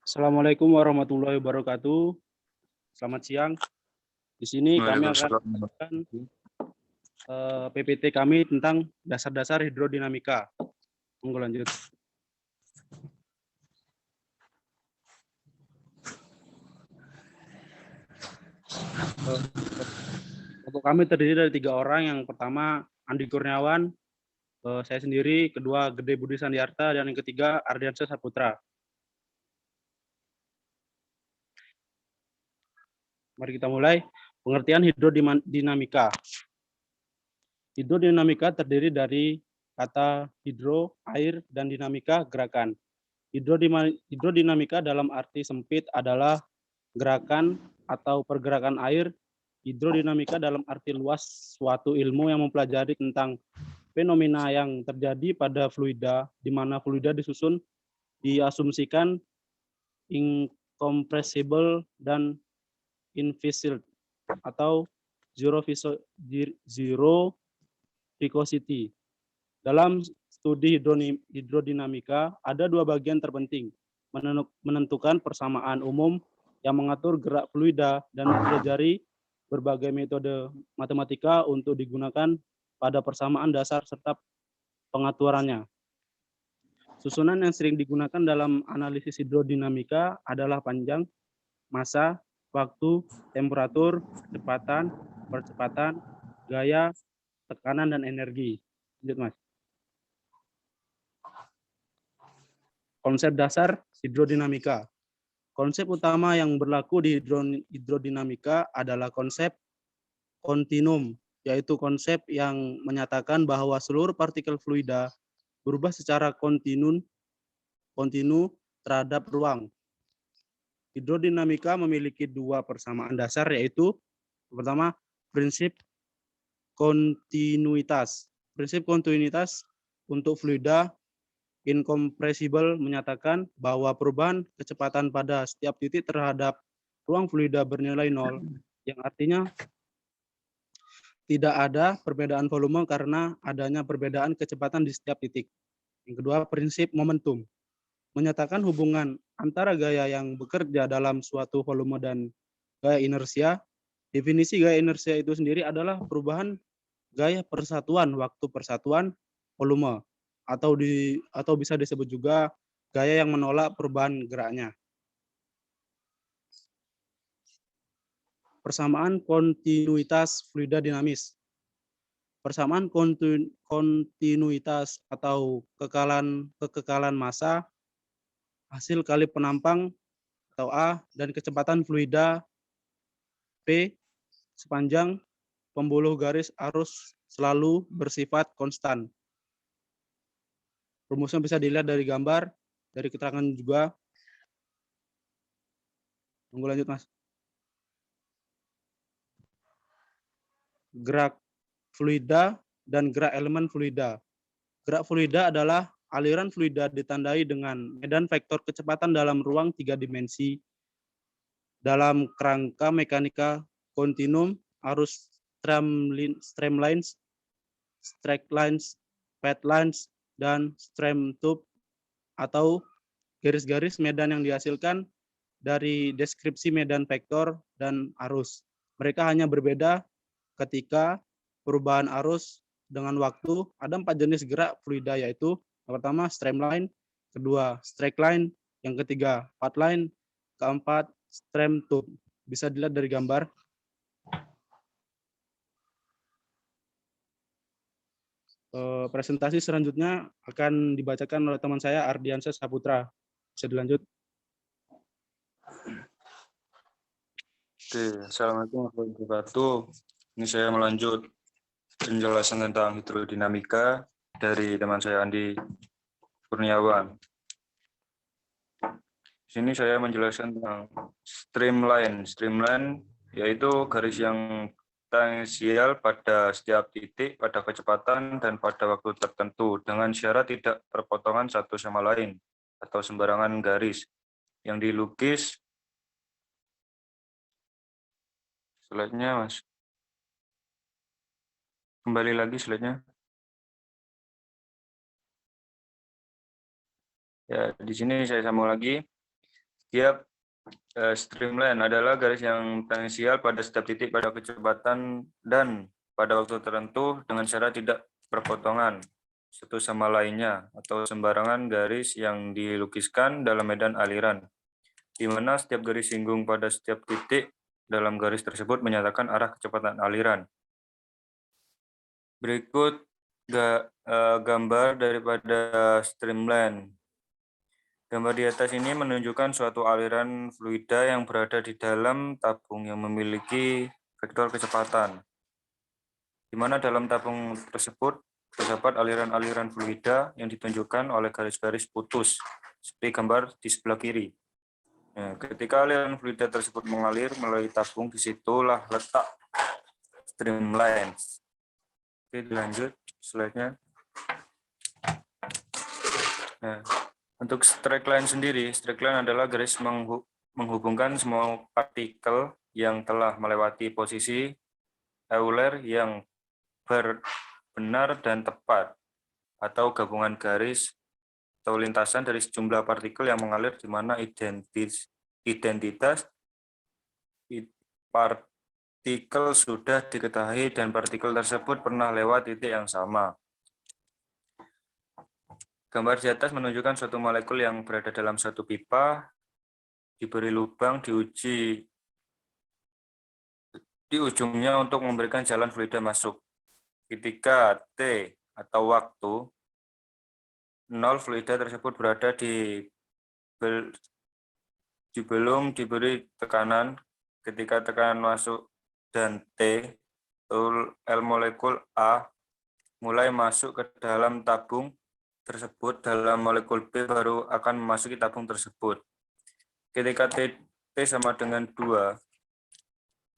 Assalamualaikum warahmatullahi wabarakatuh. Selamat siang. Di sini kami akan Waalaikumsalam. melakukan PPT kami tentang dasar-dasar hidrodinamika. Monggo lanjut. Kelompok kami terdiri dari 3 orang. Yang pertama Andi Kurniawan, saya sendiri, kedua Gede Budi Sandiarta, dan yang ketiga Ardiansyah Saputra. Mari kita mulai. Pengertian hidrodinamika. Hidrodinamika terdiri dari kata hidro, air, dan dinamika, gerakan. Hidrodinamika dalam arti sempit adalah gerakan atau pergerakan air. Hidrodinamika dalam arti luas suatu ilmu yang mempelajari tentang fenomena yang terjadi pada fluida, di mana fluida disusun diasumsikan incompressible dan invisible atau zero viscosity. Dalam studi hidrodinamika ada 2 bagian terpenting: menentukan persamaan umum yang mengatur gerak fluida dan mempelajari berbagai metode matematika untuk digunakan pada persamaan dasar serta pengaturannya. Susunan yang sering digunakan dalam analisis hidrodinamika adalah panjang, massa, waktu, temperatur, kecepatan, percepatan, gaya, tekanan, dan energi. Lanjut, Mas. Konsep dasar hidrodinamika. Konsep utama yang berlaku di hidrodinamika adalah konsep kontinum, yaitu konsep yang menyatakan bahwa seluruh partikel fluida berubah secara kontinu terhadap ruang. Hidrodinamika memiliki 2 persamaan dasar, yaitu pertama prinsip kontinuitas. Prinsip kontinuitas untuk fluida incompressible menyatakan bahwa perubahan kecepatan pada setiap titik terhadap ruang fluida bernilai 0, yang artinya tidak ada perbedaan volume karena adanya perbedaan kecepatan di setiap titik. Yang kedua, prinsip momentum menyatakan hubungan antara gaya yang bekerja dalam suatu volume dan gaya inersia. Definisi gaya inersia itu sendiri adalah perubahan gaya persatuan waktu persatuan volume, atau bisa disebut juga gaya yang menolak perubahan geraknya. Persamaan kontinuitas fluida dinamis. Persamaan kontinuitas atau kekekalan massa hasil kali penampang atau A dan kecepatan fluida P sepanjang pembuluh garis arus selalu bersifat konstan. Rumusnya bisa dilihat dari gambar, dari keterangan juga. Tunggu lanjut, Mas. Gerak fluida dan gerak elemen fluida. Gerak fluida adalah aliran fluida ditandai dengan medan vektor kecepatan dalam ruang 3 dimensi. Dalam kerangka mekanika kontinum, arus streamlines, straight lines, path lines, dan stream tube atau garis-garis medan yang dihasilkan dari deskripsi medan vektor dan arus. Mereka hanya berbeda ketika perubahan arus dengan waktu. Ada 4 jenis gerak fluida, yaitu yang pertama streamline, kedua straight line, yang ketiga path line, keempat stream tube. Bisa dilihat dari gambar. Presentasi selanjutnya akan dibacakan oleh teman saya Ardiansyah Saputra. Bisa dilanjut. Oke, Assalamualaikum warahmatullahi wabarakatuh. Ini saya melanjut penjelasan tentang hidrodinamika dari teman saya Andi Kurniawan. Di sini saya menjelaskan tentang streamline. Streamline yaitu garis yang tangensial pada setiap titik, pada kecepatan, dan pada waktu tertentu dengan syarat tidak berpotongan satu sama lain atau sembarangan garis yang dilukis. Slide-nya, Mas. Kembali lagi slide-nya. Ya, di sini saya sambung lagi. Setiap streamline adalah garis yang tangensial pada setiap titik pada kecepatan dan pada waktu tertentu dengan syarat tidak berpotongan satu sama lainnya atau sembarangan garis yang dilukiskan dalam medan aliran, di mana setiap garis singgung pada setiap titik dalam garis tersebut menyatakan arah kecepatan aliran. Berikut gambar daripada streamline. Gambar di atas ini menunjukkan suatu aliran fluida yang berada di dalam tabung yang memiliki vektor kecepatan, di mana dalam tabung tersebut terdapat aliran-aliran fluida yang ditunjukkan oleh garis-garis putus, seperti gambar di sebelah kiri. Nah, ketika aliran fluida tersebut mengalir melalui tabung, disitulah letak streamline. Oke, dilanjut slide-nya. Nah, untuk straight line sendiri, straight line adalah garis menghubungkan semua partikel yang telah melewati posisi Euler yang benar dan tepat, atau gabungan garis atau lintasan dari sejumlah partikel yang mengalir di mana identitas partikel sudah diketahui dan partikel tersebut pernah lewat titik yang sama. Gambar di atas menunjukkan suatu molekul yang berada dalam satu pipa, diberi lubang di ujungnya untuk memberikan jalan fluida masuk. Ketika T atau waktu 0, fluida tersebut berada belum diberi tekanan. Ketika tekanan masuk dan T, L molekul A mulai masuk ke dalam tabung tersebut, dalam molekul B baru akan memasuki tabung tersebut. Ketika T sama dengan 2,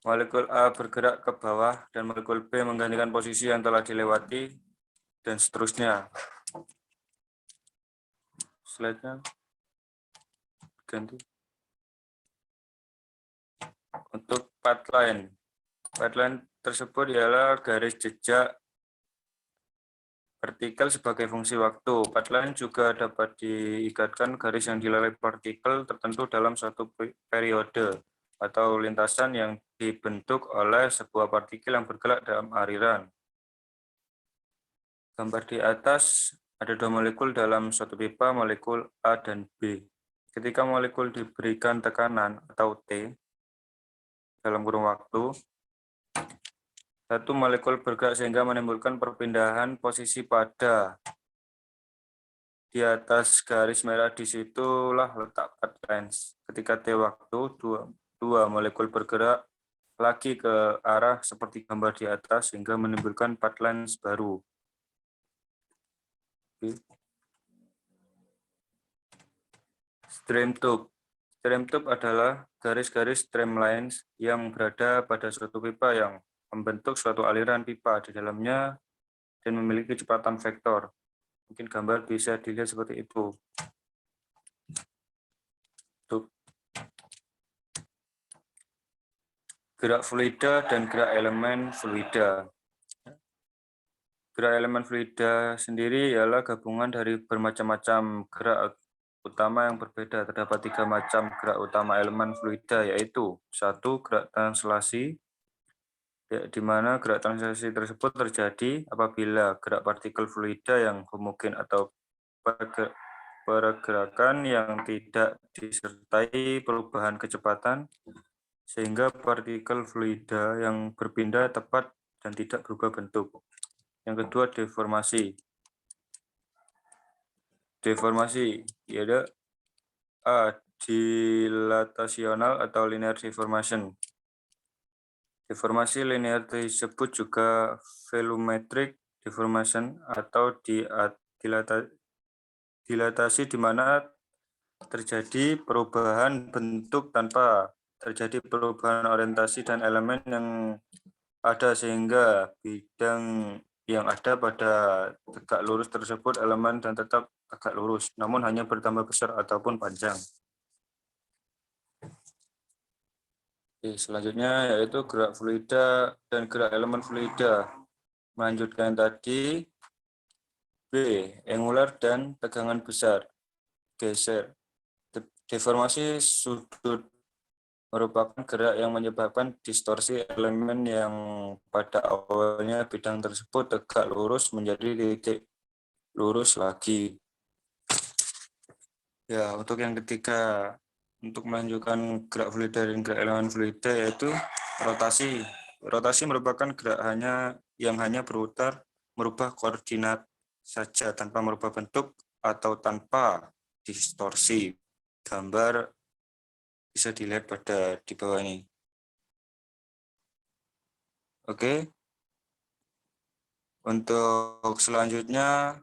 molekul A bergerak ke bawah dan molekul B menggantikan posisi yang telah dilewati, dan seterusnya. Slide-nya ganti. Untuk path line tersebut ialah garis jejak partikel sebagai fungsi waktu. Path line juga dapat diikatkan garis yang dilalui partikel tertentu dalam suatu periode atau lintasan yang dibentuk oleh sebuah partikel yang bergerak dalam aliran. Gambar di atas ada dua molekul dalam suatu pipa, molekul A dan B. Ketika molekul diberikan tekanan atau T dalam kurun waktu, satu molekul bergerak sehingga menimbulkan perpindahan posisi pada di atas garis merah. Disitulah letak path lines. Ketika T waktu, dua molekul bergerak lagi ke arah seperti gambar di atas sehingga menimbulkan path lines baru. Stream tube. Stream tube adalah garis-garis streamlines yang berada pada suatu pipa yang membentuk suatu aliran pipa di dalamnya dan memiliki kecepatan vektor. Mungkin gambar bisa dilihat seperti itu. Gerak fluida dan gerak elemen fluida. Gerak elemen fluida sendiri ialah gabungan dari bermacam-macam gerak utama yang berbeda. Terdapat 3 macam gerak utama elemen fluida, yaitu 1. Gerak translasi, di mana gerak translasi tersebut terjadi apabila gerak partikel fluida yang homogen atau pergerakan yang tidak disertai perubahan kecepatan, sehingga partikel fluida yang berpindah tepat dan tidak berubah bentuk. Yang kedua, deformasi. Deformasi yaitu A. Dilatasional atau linear deformation. Deformasi linear disebut juga volumetric deformation atau dilatasi, di mana terjadi perubahan bentuk tanpa terjadi perubahan orientasi dan elemen yang ada, sehingga bidang yang ada pada tegak lurus tersebut elemen dan tetap tegak lurus, namun hanya bertambah besar ataupun panjang. Oke, selanjutnya yaitu gerak fluida dan gerak elemen fluida. Melanjutkan tadi, B. Angular dan tegangan besar, geser. Deformasi sudut merupakan gerak yang menyebabkan distorsi elemen yang pada awalnya bidang tersebut tegak lurus menjadi titik lurus lagi. Ya, untuk yang ketiga, untuk melanjutkan gerak fluida dan gerak elemen fluida yaitu rotasi. Rotasi merupakan gerak yang hanya berputar merubah koordinat saja tanpa merubah bentuk atau tanpa distorsi. Gambar bisa dilihat di bawah ini. Oke. Untuk selanjutnya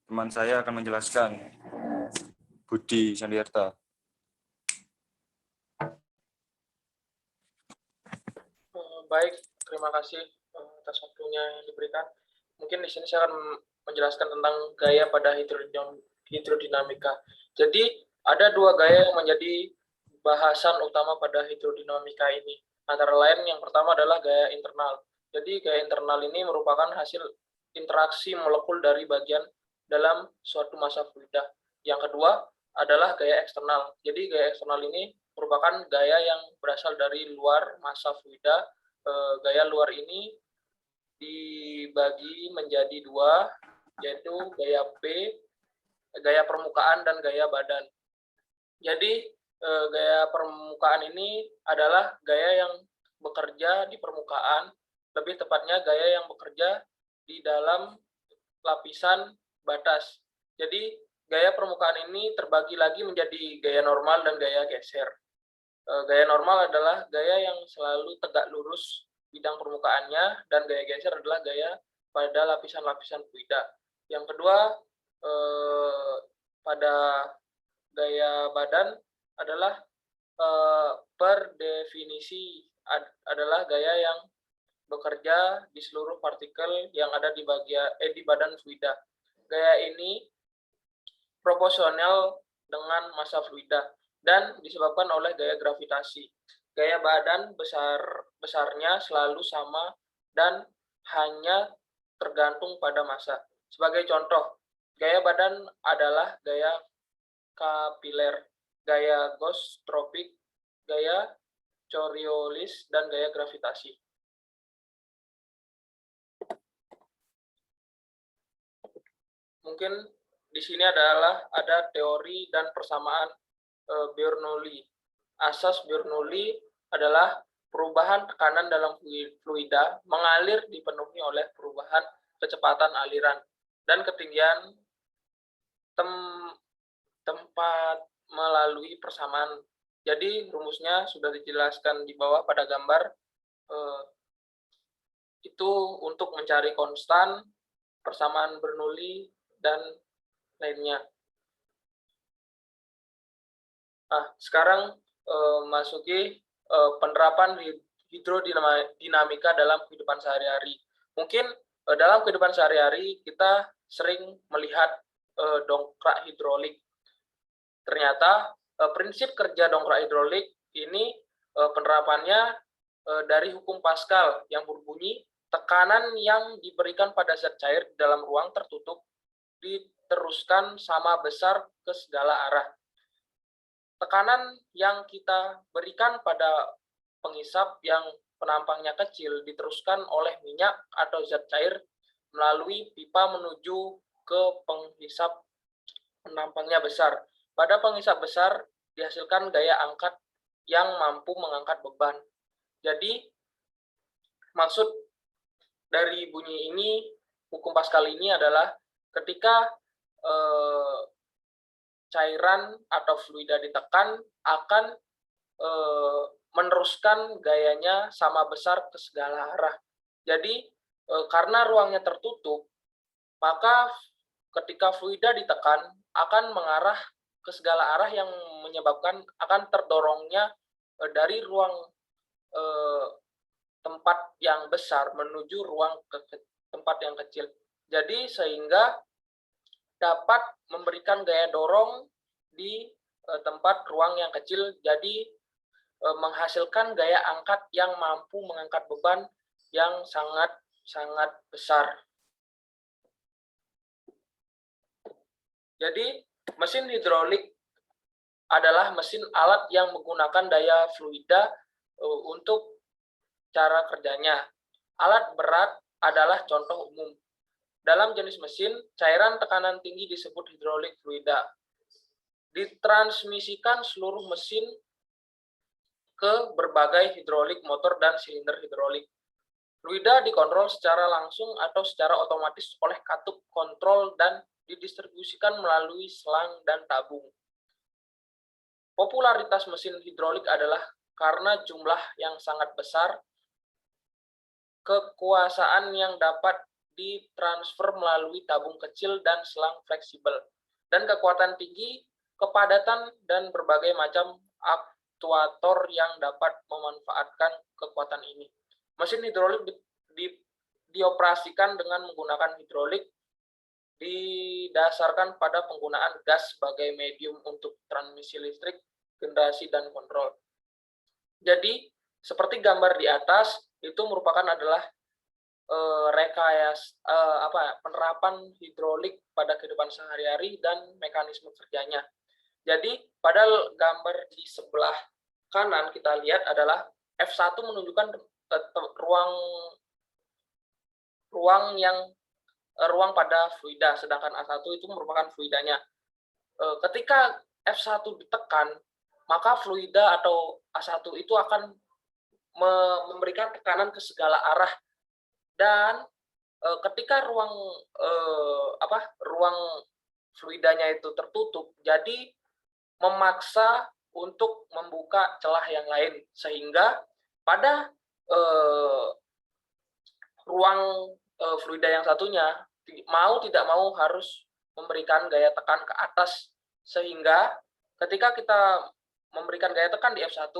teman saya akan menjelaskan, Budi Sandiarta. Baik, terima kasih atas waktunya yang diberikan. Mungkin di sini saya akan menjelaskan tentang gaya pada hidrodinamika. Jadi ada dua gaya yang menjadi bahasan utama pada hidrodinamika ini. Antara lain yang pertama adalah gaya internal. Jadi gaya internal ini merupakan hasil interaksi molekul dari bagian dalam suatu massa fluida. Yang kedua adalah gaya eksternal. Jadi gaya eksternal ini merupakan gaya yang berasal dari luar massa fluida. Gaya luar ini dibagi menjadi dua, yaitu gaya P, gaya permukaan, dan gaya badan. Jadi gaya permukaan ini adalah gaya yang bekerja di permukaan, lebih tepatnya gaya yang bekerja di dalam lapisan batas. Jadi gaya permukaan ini terbagi lagi menjadi gaya normal dan gaya geser. Gaya normal adalah gaya yang selalu tegak lurus bidang permukaannya, dan gaya geser adalah gaya pada lapisan-lapisan fluida. Yang kedua, pada gaya badan adalah per definisi adalah gaya yang bekerja di seluruh partikel yang ada di badan fluida. Gaya ini proporsional dengan massa fluida dan disebabkan oleh gaya gravitasi. Gaya badan besarnya selalu sama dan hanya tergantung pada massa. Sebagai contoh, gaya badan adalah gaya kapiler, gaya Gauss tropik, gaya Coriolis, dan gaya gravitasi. Mungkin di sini ada teori dan persamaan Bernoulli. Asas Bernoulli adalah perubahan tekanan dalam fluida mengalir dipenuhi oleh perubahan kecepatan aliran dan ketinggian tempat melalui persamaan. Jadi rumusnya sudah dijelaskan di bawah pada gambar. Itu untuk mencari konstan, persamaan Bernoulli, dan lainnya. Nah, sekarang masuki penerapan hidrodinamika dalam kehidupan sehari-hari. Mungkin dalam kehidupan sehari-hari kita sering melihat dongkrak hidrolik. Ternyata prinsip kerja dongkrak hidrolik ini penerapannya dari hukum Pascal yang berbunyi tekanan yang diberikan pada zat cair di dalam ruang tertutup diteruskan sama besar ke segala arah. Tekanan yang kita berikan pada pengisap yang penampangnya kecil diteruskan oleh minyak atau zat cair melalui pipa menuju ke penghisap penampangnya besar. Pada penghisap besar dihasilkan gaya angkat yang mampu mengangkat beban. Jadi maksud dari bunyi ini, hukum Pascal ini adalah ketika cairan atau fluida ditekan akan meneruskan gayanya sama besar ke segala arah. Jadi karena ruangnya tertutup, maka ketika fluida ditekan akan mengarah ke segala arah yang menyebabkan akan terdorongnya dari ruang tempat yang besar menuju ruang tempat yang kecil. Jadi sehingga dapat memberikan gaya dorong di tempat ruang yang kecil, jadi menghasilkan gaya angkat yang mampu mengangkat beban yang sangat besar. Jadi Mesin hidrolik adalah mesin alat yang menggunakan daya fluida untuk cara kerjanya. Alat berat adalah contoh umum. Dalam jenis mesin, cairan tekanan tinggi disebut hidrolik fluida. Ditransmisikan seluruh mesin ke berbagai hidrolik motor dan silinder hidrolik. Fluida dikontrol secara langsung atau secara otomatis oleh katup kontrol dan didistribusikan melalui selang dan tabung. Popularitas mesin hidrolik adalah karena jumlah yang sangat besar, kekuasaan yang dapat ditransfer melalui tabung kecil dan selang fleksibel, dan kekuatan tinggi, kepadatan, dan berbagai macam aktuator yang dapat memanfaatkan kekuatan ini. Mesin hidrolik dioperasikan dengan menggunakan hidrolik didasarkan pada penggunaan gas sebagai medium untuk transmisi listrik, generasi, dan kontrol. Jadi, seperti gambar di atas, itu merupakan adalah penerapan hidrolik pada kehidupan sehari-hari dan mekanisme kerjanya. Jadi, pada gambar di sebelah kanan kita lihat adalah F1 menunjukkan ruang pada fluida, sedangkan A1 itu merupakan fluidanya. Ketika F1 ditekan, maka fluida atau A1 itu akan memberikan tekanan ke segala arah, dan ketika ruang fluidanya itu tertutup, jadi memaksa untuk membuka celah yang lain, sehingga pada ruang fluida yang satunya mau tidak mau harus memberikan gaya tekan ke atas, sehingga ketika kita memberikan gaya tekan di F1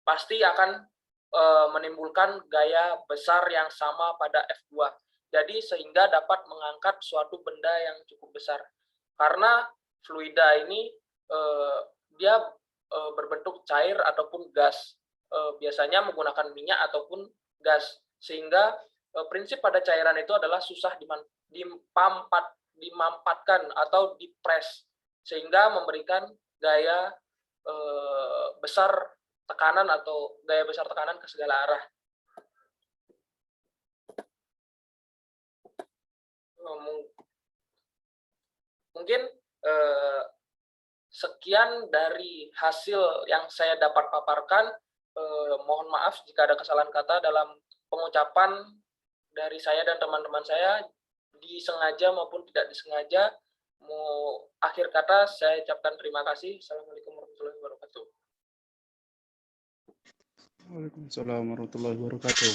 pasti akan menimbulkan gaya besar yang sama pada F2. Jadi sehingga dapat mengangkat suatu benda yang cukup besar. Karena fluida ini dia berbentuk cair ataupun gas. Biasanya menggunakan minyak ataupun gas. Sehingga prinsip pada cairan itu adalah susah dimampatkan atau dipres, sehingga memberikan gaya besar tekanan atau gaya besar tekanan ke segala arah. Mungkin sekian dari hasil yang saya dapat paparkan. Mohon maaf jika ada kesalahan kata dalam pengucapan dari saya dan teman-teman saya, disengaja maupun tidak disengaja. Akhir kata saya ucapkan terima kasih. Assalamualaikum warahmatullahi wabarakatuh. Waalaikumsalam warahmatullahi wabarakatuh.